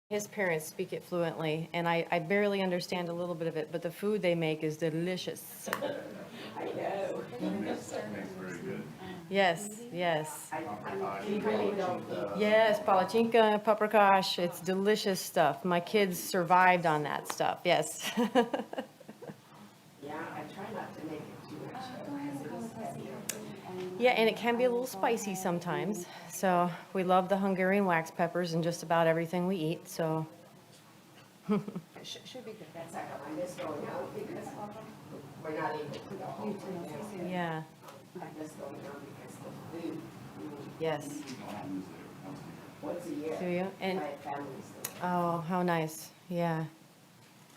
His parents speak it fluently, and I barely understand a little bit of it, but the food they make is delicious. I know. Makes very good. Yes, yes. We really don't. Yes, palachinka, paprikash, it's delicious stuff. My kids survived on that stuff, yes. Yeah, I try not to make it too much because it is heavy. Yeah, and it can be a little spicy sometimes. So we love the Hungarian wax peppers in just about everything we eat, so. Should be good. That's how I miss going out because we're not able to go home right now. Yeah, I miss going out because the food, yes. once a year. Do you? And, My family's still oh, how nice, yeah.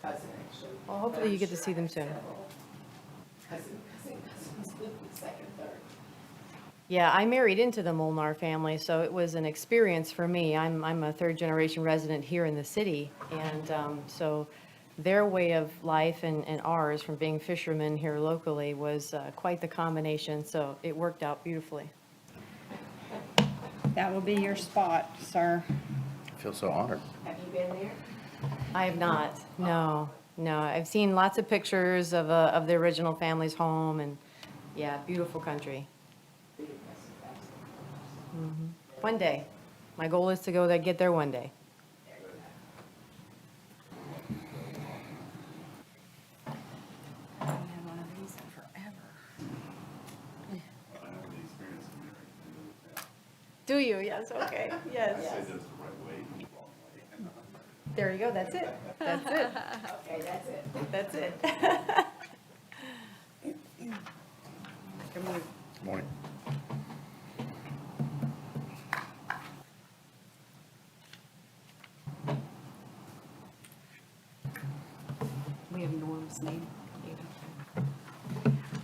cousin actually. Well, hopefully you get to see them soon. Cousins, second, third. Yeah, I married into the Molnar family, so it was an experience for me. I'm a third-generation resident here in the city, and so their way of life and ours, from being fishermen here locally, was quite the combination, so it worked out beautifully. That will be your spot, sir. I feel so honored. Have you been there? I have not, no, no. I've seen lots of pictures of the original family's home, and, yeah, beautiful country. One day. My goal is to go there, get there one day. I haven't had one of these in forever. I have the experience of Do you? Yes, okay, yes. Say this the right way, the wrong way. There you go, that's it. That's it. Okay, that's it. That's it. Good morning. Morning. We have Norm's name.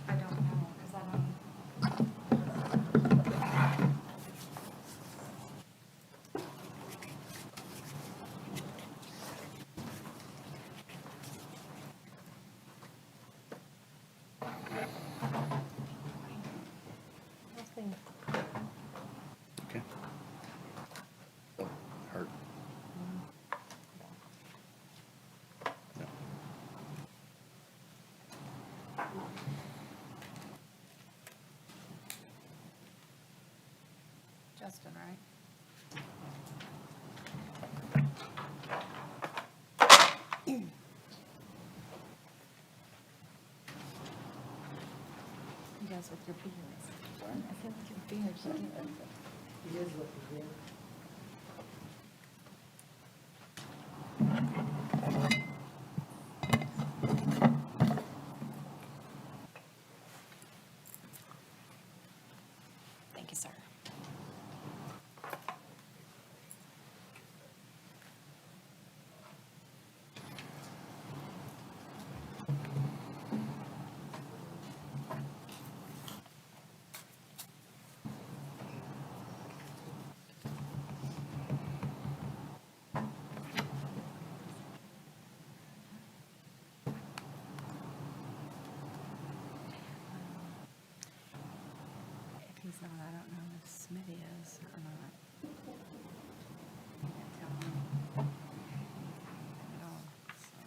I don't know, because I don't. Okay. Oh, hurt. No. Justin, right? You guys with your beards. I feel like your beards are good. It is looking good. Thank you, sir. If he's not, I don't know if Smitty is or not. Can't tell him at all, so.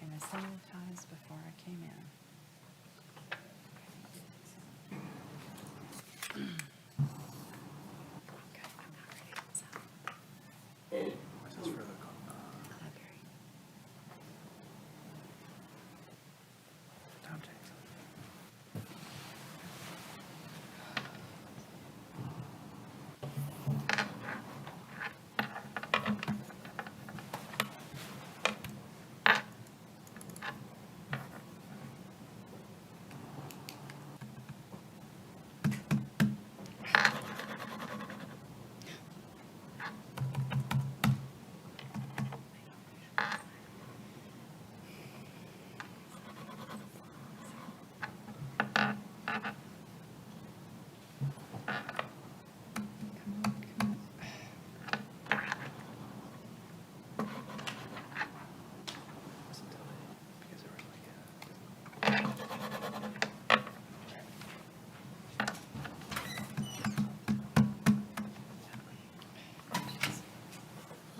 And I sanitized before I came in. Okay, I'm not ready, so. This is for the, Cloudberry. Tom Jackson.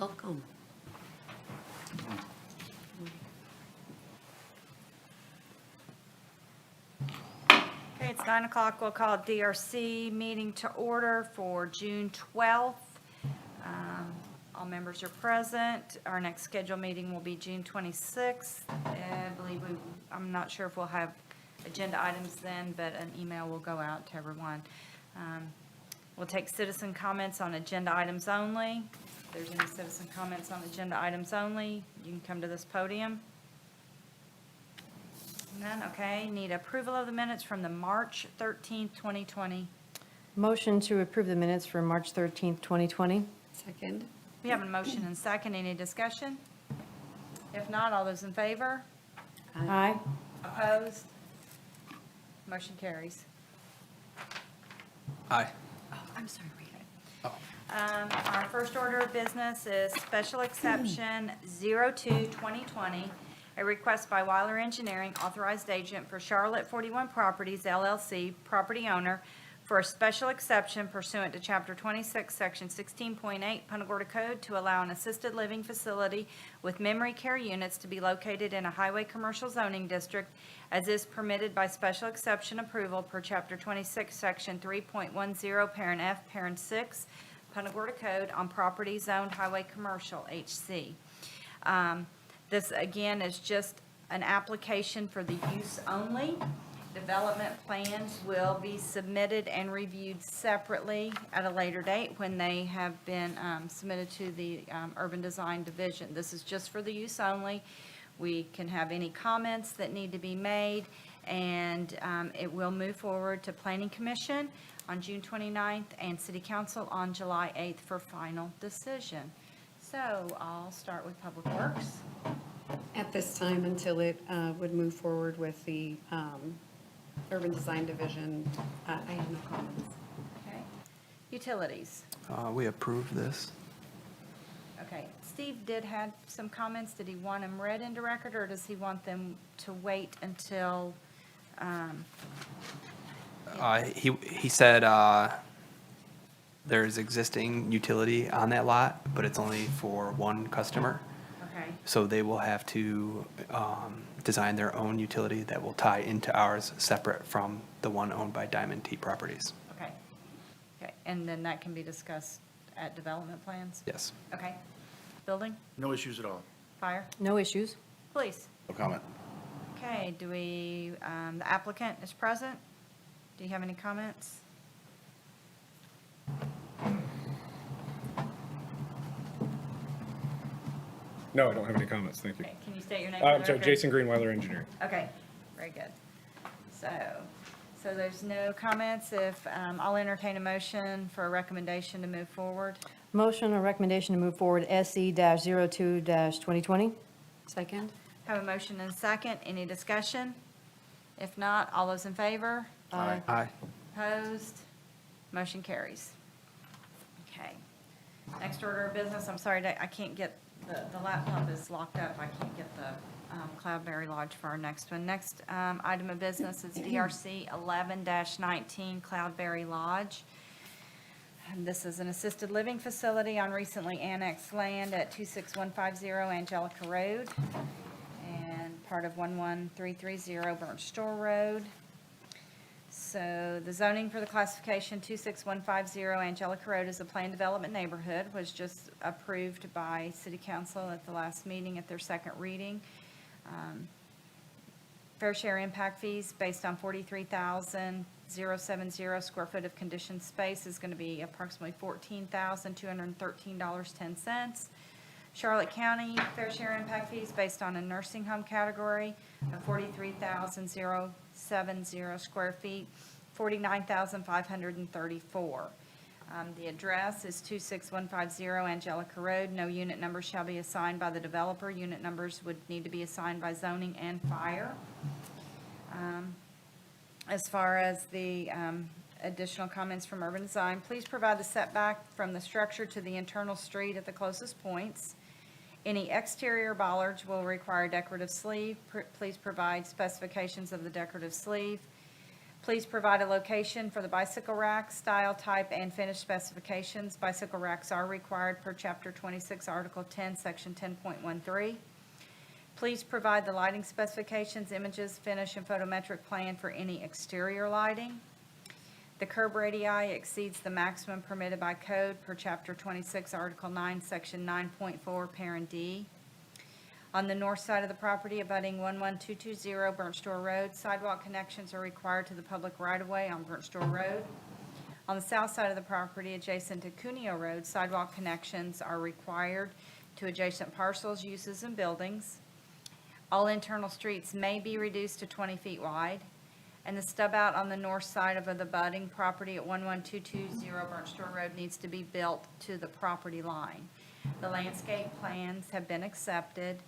Welcome. Okay, it's 9 o'clock. We'll call DRC meeting to order for June 12th. All members are present. Our next scheduled meeting will be June 26th. I'm not sure if we'll have agenda items then, but an email will go out to everyone. We'll take citizen comments on agenda items only. If there's any citizen comments on agenda items only, you can come to this podium. None, okay. Need approval of the minutes from the March 13th, 2020. Motion to approve the minutes for March 13th, 2020. Second? We have a motion and second. Any discussion? If not, all those in favor? Aye. Opposed? Motion carries. Aye. Oh, I'm sorry. Oh, Our first order of business is special exception 02-2020, a request by Weiler Engineering, authorized agent for Charlotte 41 Properties LLC, property owner, for a special exception pursuant to Chapter 26, Section 16.8 Punta Gorda Code to allow an assisted living facility with memory care units to be located in a highway commercial zoning district as is permitted by special exception approval per Chapter 26, Section 3.10, Parent F, Parent 6, Punta Gorda Code on property zoned highway commercial, HC. This, again, is just an application for the use only. Development plans will be submitted and reviewed separately at a later date when they have been submitted to the Urban Design Division. This is just for the use only. We can have any comments that need to be made, and it will move forward to Planning Commission on June 29th and City Council on July 8th for final decision. So I'll start with Public Works. At this time, until it would move forward with the Urban Design Division, I have no comments. Okay. Utilities. We approve this. Okay. Steve did have some comments. Did he want them read into record, or does he want them to wait until, He said there's existing utility on that lot, but it's only for one customer. okay, So they will have to design their own utility that will tie into ours, separate from the one owned by Diamond T Properties. okay. Okay, and then that can be discussed at development plans? Yes. Okay. Building, no issues at all. fire, No issues. police. No comment. Okay, do we, the applicant is present? Do you have any comments? No, I don't have any comments, thank you. Okay, can you state your name? for I'm the sorry, record? Jason Greenweiler Engineering. Okay, very good. So there's no comments. If, I'll entertain a motion for a recommendation to move forward. Motion or recommendation to move forward SE-02-2020. Second? Have a motion and a second. Any discussion? If not, all those in favor? Aye. Aye. Opposed? Motion carries. Okay. Next order of business, I'm sorry, I can't get, the laptop is locked up. I can't get the Cloudberry Lodge for our next one. Next item of business is DRC 11-19 Cloudberry Lodge. And this is an assisted living facility on recently annexed land at 26150 Angelica Road and part of 11330 Burnt Store Road. So the zoning for the classification 26150 Angelica Road is a planned development neighborhood, was just approved by City Council at the last meeting at their second reading. Fair share impact fees based on 43,070 square foot of conditioned space is going to be approximately $14,213.10. Charlotte County fair share impact fees based on a nursing home category of 43,070 square feet, $49,534. The address is 26150 Angelica Road. No unit number shall be assigned by the developer. Unit numbers would need to be assigned by zoning and fire. As far as the additional comments from urban design, please provide the setback from the structure to the internal street at the closest points. Any exterior bollards will require decorative sleeve. Please provide specifications of the decorative sleeve. Please provide a location for the bicycle rack, style, type, and finish specifications. Bicycle racks are required per Chapter 26, Article 10, Section 10.13. Please provide the lighting specifications, images, finish, and photometric plan for any exterior lighting. The curb radii exceeds the maximum permitted by code per Chapter 26, Article 9, Section 9.4, Parent D. On the north side of the property abutting 11220 Burnt Store Road, sidewalk connections are required to the public right-of-way on Burnt Store Road. On the south side of the property adjacent to Cuneo Road, sidewalk connections are required to adjacent parcels, uses, and buildings. All internal streets may be reduced to 20 feet wide. And the stub out on the north side of the abutting property at 11220 Burnt Store Road needs to be built to the property line. The landscape plans have been accepted,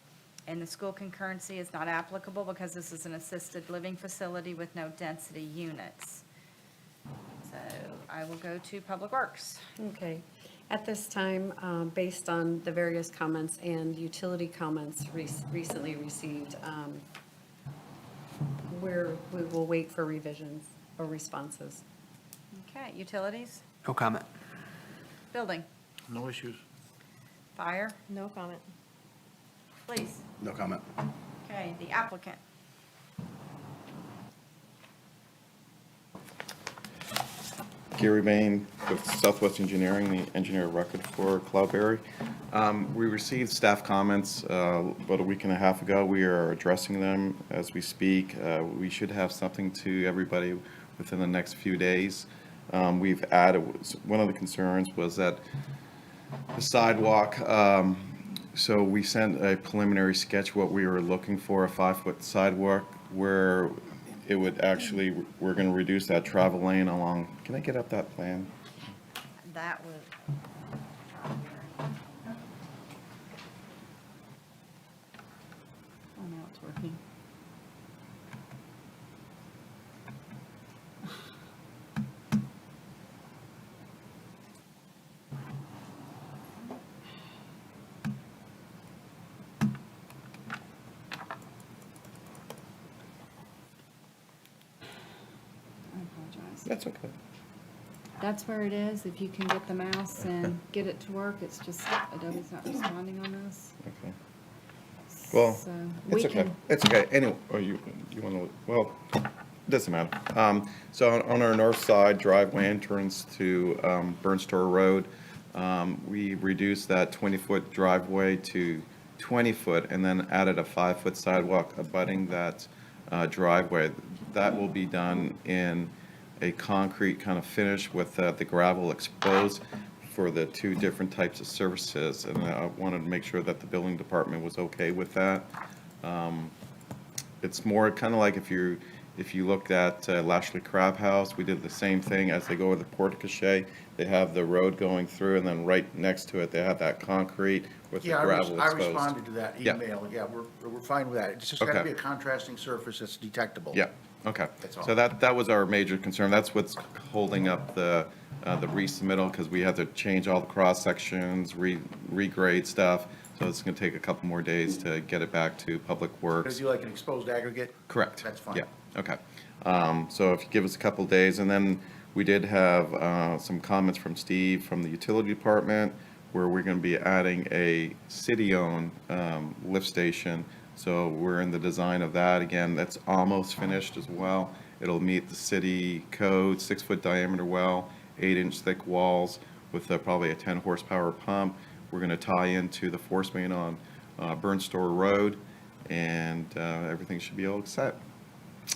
and the school concurrency is not applicable because this is an assisted living facility with no density units. So I will go to Public Works. Okay. At this time, based on the various comments and utility comments recently received, we will wait for revisions or responses. Okay, utilities, No comment. building, No issues. fire, No comment. police. No comment. Okay, the applicant. Gary Bain with Southwest Engineering, the engineer of record for Cloudberry. We received staff comments about a week and a half ago. We are addressing them as we speak. We should have something to everybody within the next few days. We've added, one of the concerns was that the sidewalk, so we sent a preliminary sketch, what we were looking for, a 5-foot sidewalk, where it would actually, we're going to reduce that travel lane along, can I get up that plan? That was. Oh, now it's working. I apologize. That's okay. That's where it is. If you can get the mouse and get it to work, it's just Adobe's not responding on this. Okay. Well, So it's we okay. can, It's okay. Anyway, oh, you want to, well, doesn't matter. So on our north side driveway entrance to Burnt Store Road, we reduced that 20-foot driveway to 20-foot and then added a 5-foot sidewalk abutting that driveway. That will be done in a concrete kind of finish with the gravel exposed for the two different types of services. And I wanted to make sure that the building department was okay with that. It's more kind of like if you looked at Lashley Crab House, we did the same thing. As they go over the porte-cochere, they have the road going through, and then right next to it, they have that concrete with the Yeah, gravel I exposed. responded to that Yeah. email. Yeah, we're fine with that. It's just got to Okay. be a contrasting surface that's detectable. Yeah, okay. That's all. So that was our major concern. That's what's holding up the resubmittal, because we had to change all the cross-sections, regrade stuff. So it's going to take a couple more days to get it back to Public Does Works. you like an exposed aggregate? Correct. That's fine. Yeah, okay. So if you give us a couple days, and then we did have some comments from Steve from the utility department, where we're going to be adding a city-owned lift station. So we're in the design of that. Again, that's almost finished as well. It'll meet the city code, 6-foot diameter well, 8-inch thick walls with probably a 10 horsepower pump. We're going to tie into the force main on Burnt Store Road, and everything should be all set.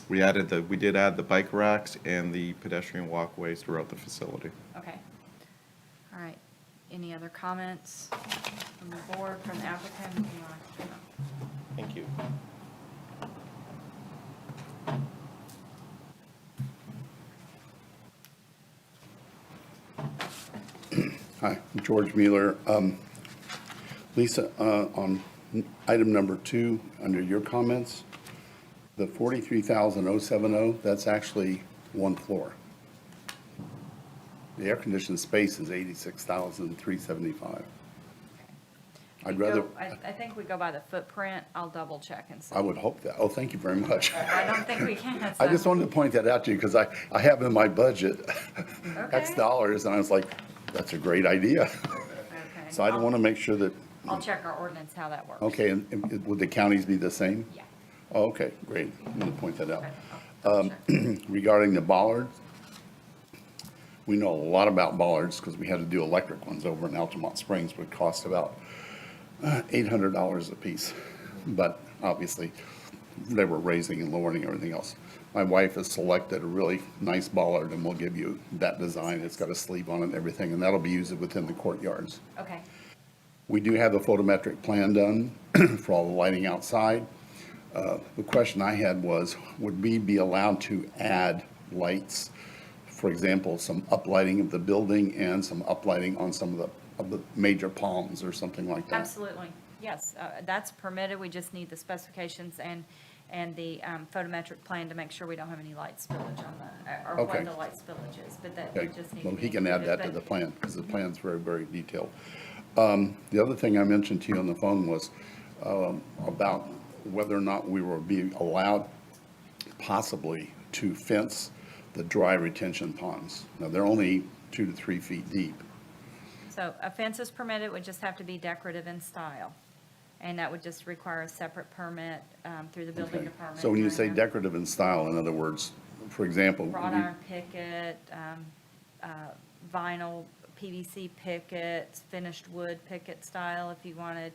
We did add the bike racks and the pedestrian walkways throughout the facility. Okay. All right. Any other comments from the board, from the applicant? Thank you. Hi, I'm George Mueller. Lisa, on item number 2, under your comments, the 43,070, that's actually one floor. The air-conditioned space is 86,375. I'd We rather, go- I think we go by the footprint. I'll double check and see. I would hope that. Oh, thank you very much. I don't think we can. I so- just wanted to point that out to you because I have in my budget X Okay. dollars, and I was like, that's a great idea. Okay. So I don't want to make sure that, I'll check our ordinance, how that works. okay, and would the counties be the same? Yeah. Oh, okay, great. I'm going to point that out. Okay. I'll double check. Regarding the bollards, we know a lot about bollards because we had to do electric ones over in Altamont Springs, which cost about $800 a piece. But obviously, they were raising and lowering everything else. My wife has selected a really nice bollard, and we'll give you that design. It's got a sleeve on it and everything, and that'll be used within the courtyards. Okay. We do have a photometric plan done for all the lighting outside. The question I had was, would we be allowed to add lights? For example, some uplighting of the building and some uplighting on some of the major palms or something like that? Absolutely. Yes, that's permitted. We just need the specifications and the photometric plan to make sure we don't have any light spillage on the, or Okay. what the light spillage is, but that Okay, we just need. well, to he be can add included, that to but- the plan, because the plan's very, very detailed. The other thing I mentioned to you on the phone was about whether or not we will be allowed possibly to fence the dry retention ponds. Now, they're only 2 to 3 feet deep. So a fence is permitted, would just have to be decorative in style. And that would just require a separate permit through the building Okay. department. So when you during say the decorative in style, in other words, for example, Wrought iron picket, vinyl PVC pickets, finished wood picket style, if you wanted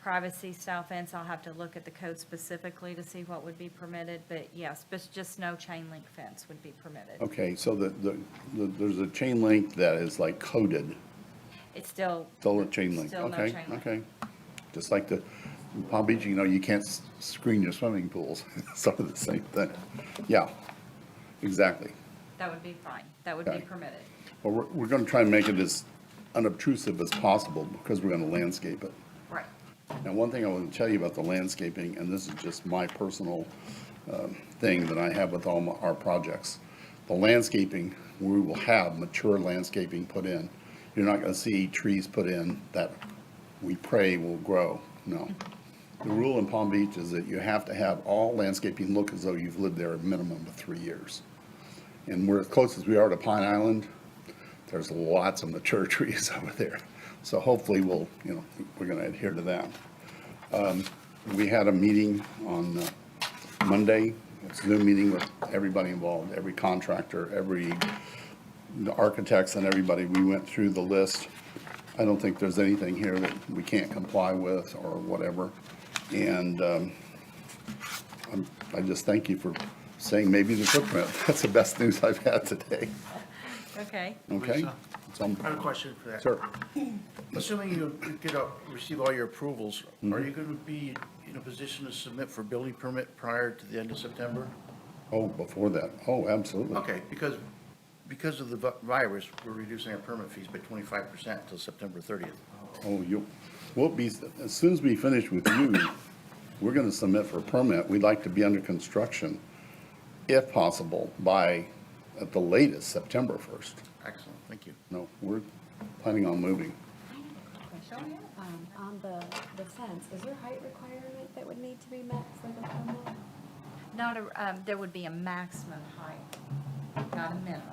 privacy style fence, I'll have to look at the code specifically to see what would be permitted, but yes, but just no chain link fence would be permitted. okay, so there's a chain link that is like coated, It's still. still a chain link, Still no okay? chain link. Okay. Just like in Palm Beach, you know, you can't screen your swimming pools, sort of the same thing. Yeah, exactly. That would be fine. That would be Okay. permitted. Well, we're going to try and make it as unobtrusive as possible because we're going to landscape it. Right. Now, one thing I want to tell you about the landscaping, and this is just my personal thing that I have with all our projects. The landscaping, we will have mature landscaping put in. You're not going to see trees put in that we pray will grow, no. The rule in Palm Beach is that you have to have all landscaping look as though you've lived there a minimum of 3 years. And we're as close as we are to Pine Island, there's lots of mature trees over there. So hopefully we'll, you know, we're going to adhere to that. We had a meeting on Monday, a Zoom meeting with everybody involved, every contractor, the architects and everybody. We went through the list. I don't think there's anything here that we can't comply with or whatever. And I just thank you for saying maybe the footprint. That's the best news I've had today. Okay. Okay? Lisa? So I'm- I have a question for that. Sir, Assuming you receive all your approvals, Mm-hmm. are you going to be in a position to submit for building permit prior to the end of September? oh, before that, oh, absolutely. Okay, because of the virus, we're reducing our permit fees by 25% until September 30th. Oh, we'll be, as soon as we finish with you, we're gonna submit for a permit. We'd like to be under construction, if possible, by, at the latest, September 1st. Excellent, thank you. No, we're planning on moving. On the fence, is there height requirement that would need to be met for the permit? There would be a maximum height, not a minimum,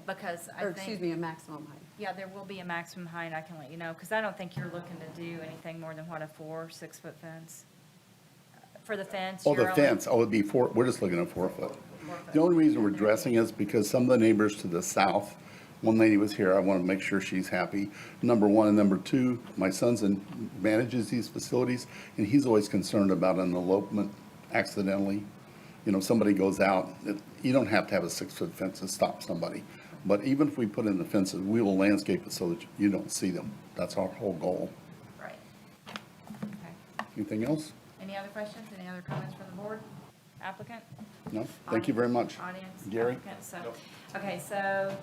because I Or, think. excuse me, a maximum height. Yeah, there will be a maximum height, I can let you know, because I don't think you're looking to do anything more than what, a 4 or 6 foot fence? For the fence? Oh, you're the only- fence, oh, it'd be we're just looking at 4 foot. 4 foot. The only reason we're dressing is because some of the neighbors to the south, one lady was here, I want to make sure she's happy, number one, and number two, my son's manages these facilities, and he's always concerned about an elopement accidentally. You know, somebody goes out, you don't have to have a 6-foot fence to stop somebody, but even if we put in the fences, we will landscape it so that you don't see them. That's our whole goal. Right. Okay. Anything else? Any other questions, any other comments from the board? Applicant? No? Thank you very much. Audience? Gary? Applicant? Okay, so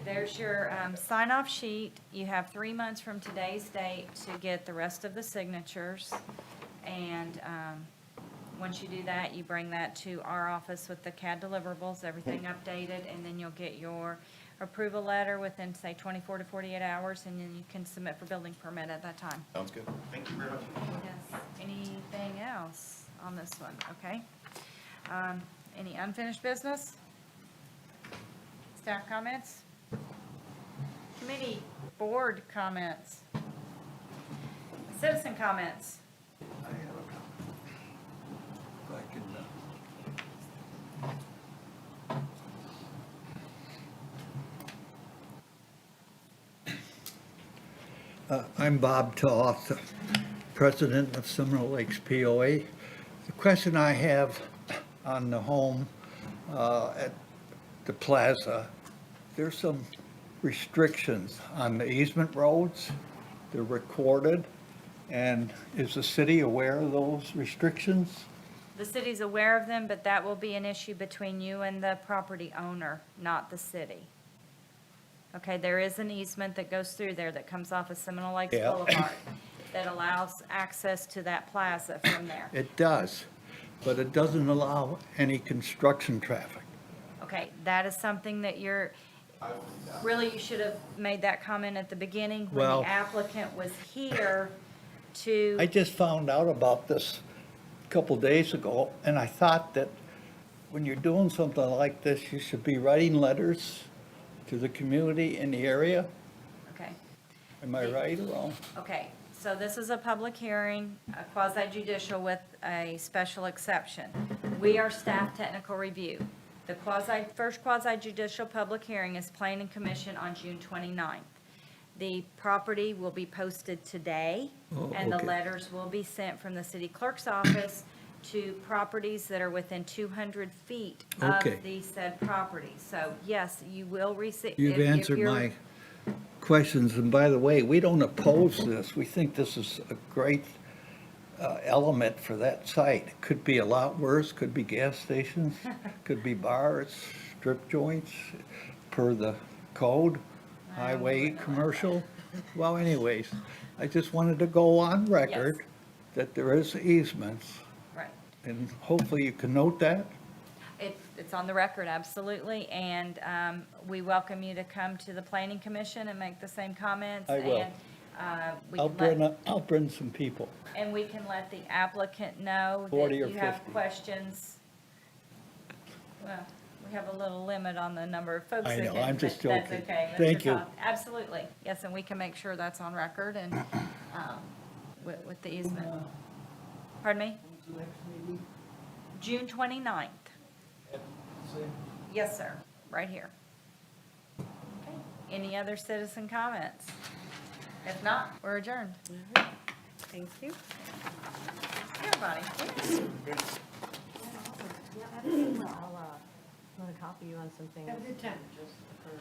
there's your sign-off sheet. You have 3 months from today's date to get the rest of the signatures. And once you do that, you bring that to our office with the CAD deliverables, everything updated, and then you'll get your approval letter within, say, 24 to 48 hours, and then you can submit for building permit at that time. Sounds good. Thank you very much. Yes. Anything else on this one? Okay. Any unfinished business? Staff comments? Committee, board comments? Citizen comments? I have a comment. If I can, I'm Bob Toth, President of Seminole Lakes POA. The question I have on the home at the plaza, there's some restrictions on the easement roads. They're recorded. And is the city aware of those restrictions? The city's aware of them, but that will be an issue between you and the property owner, not the city. Okay, there is an easement that goes through there that comes off of Seminole Lakes Yeah. Boulevard that allows access to that plaza from there. It does, but it doesn't allow any construction traffic. Okay, that is something that really, you should have made that comment at the beginning when Well- the applicant was here to. I just found out about this a couple days ago, and I thought that when you're doing something like this, you should be writing letters to the community in the area. Okay. Am I right or wrong? Okay, so this is a public hearing, a quasi-judicial with a special exception. We are staff technical review. The first quasi-judicial public hearing is planning commission on June 29th. The property will be posted today, Oh, and the okay. letters will be sent from the city clerk's office to properties that are within 200 feet Okay. of the said property. So yes, you will receive. You've answered my questions, and by the way, we don't oppose this. We think this is a great element for that site. It could be a lot worse, could be gas stations, could be bars, strip joints, per the code, highway, commercial. Well, anyways, I just wanted to go on record that there is easements, Right. and hopefully you can note that. It's on the record, absolutely, and we welcome you to come to the planning commission and make the same comments. I will. And we can let- I'll bring some people. And we can let the applicant know that 40 or you have 50. questions. Well, we have a little limit on the number of folks. I that know, can- I'm just That's joking. okay. Thank Mr. you. Todd. Absolutely, yes, and we can make sure that's on record and with the easement. Pardon me? June 29th. Yes, sir, right here. Okay. Any other citizen comments? If not, we're adjourned. Thank you. Everybody. I'm going to copy you on some things. Have a good time.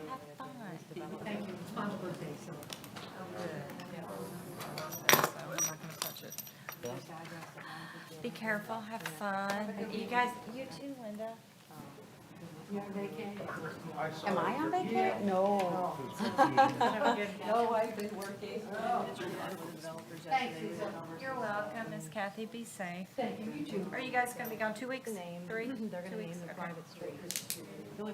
Have fun. Thank you. It's my birthday, so. Be careful, have fun. You guys, you too, Linda. You on vacation? Am I on vacation? No. No, I've been working. Thanks, Susan. You're welcome, Miss Kathy, be safe. Thank you, you too. Are you guys gonna be gone 2 weeks? Name. 3? They're going 2 to name weeks, the okay. private street. The only